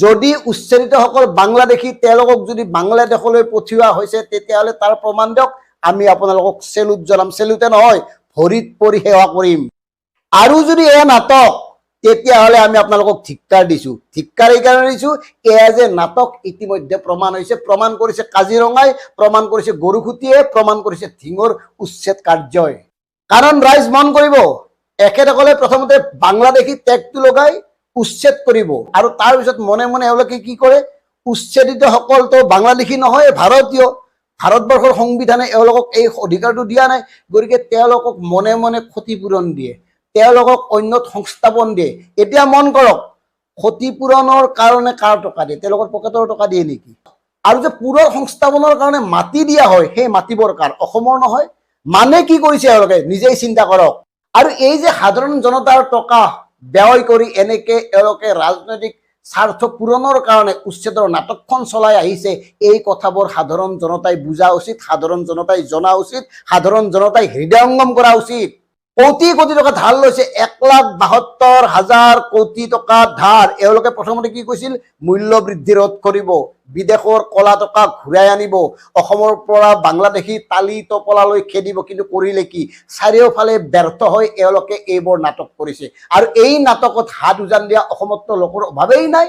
যদি উচ্ছেদিতসকল বাংলাদেশী তেওঁলোকক যদি বাংলাদেশলৈ পঠিওৱা হৈছে তেতিয়াহ'লে তাৰ প্ৰমাণ দিয়ক, আমি আপোনালোকক চেলুট জনাম। চেলুটে নহয়, ভৰিত পৰি সেৱা কৰিম। আৰু যদি এয়া নাটক তেতিয়াহ'লে আমি আপোনালোকক ধিক্কাৰ দিছোঁ। ধিক্কাৰ এইকাৰণে দিছোঁ, এয়া যে নাটক ইতিমধ্যে প্ৰমাণ হৈছে। প্ৰমাণ কৰিছে কাজিৰঙাই, প্ৰমাণ কৰিছে গৰুসুতিয়ে, প্ৰমাণ কৰিছে ধিঙৰ উচ্ছেদ কাৰ্যই। কাৰণ ৰাইজ মন কৰিব, এখেতসকলে প্ৰথমতে বাংলাদেশী টেগটো লগাই উচ্ছেদ কৰিব আৰু তাৰপিছত মনে মনে এওঁলোকে কি কৰে, উচ্ছেদিতসকলতো বাংলাদেশী নহয়, ভাৰতীয়। ভাৰতবৰ্ষৰ সংবিধানে এওঁলোকক এই অধিকাৰটো দিয়া নাই, গতিকে তেওঁলোকক মনে মনে ক্ষতিপূৰণ দিয়ে, তেওঁলোকক অন্যত সংস্থাপন দিয়ে। এতিয়া মন কৰক, ক্ষতিপূৰণৰ কাৰণে কাৰ টকা দিয়ে? তেওঁলোকৰ পকেটৰ টকা দিয়ে নেকি? আৰু যে পুনৰ সংস্থাপনৰ কাৰণে মাটি দিয়া হয়, সেই মাটিবোৰ কাৰ? অসমৰ নহয়। মানে কি কৰিছে এওঁলোকে নিজেই চিন্তা কৰক। আৰু এই যে সাধাৰণ জনতাৰ টকা ব্যয় কৰি এনেকে এওঁলোকে ৰাজনৈতিক স্বাৰ্থ পূৰণৰ কাৰণে উচ্ছেদৰ নাটকখন চলাই আহিছে, এই কথাবোৰ সাধাৰণ জনতাই বুজা উচিত, সাধাৰণ জনতাই জনা উচিত, সাধাৰণ জনতাই হৃদয়ংগম কৰা উচিত। কোটি কোটি টকা ধাৰ লৈছে, 1,72,000 কোটি টকা ধাৰ। এওঁলোকে প্ৰথমতে কি কৈছিল? মূল্য বৃদ্ধি ৰোধ কৰিব, বিদেশৰ কলা টকা ঘূৰাই আনিব, অসমৰ পৰা বাংলাদেশী তালি টপলালৈ খেদিব। কিন্তু কৰিলে কি? চাৰিওফালে ব্যৰ্থ হৈ এওঁলোকে এইবোৰ নাটক কৰিছে। আৰু এই নাটকত হাত উজান দিয়া অসমতো লোকৰ অভাৱেই নাই।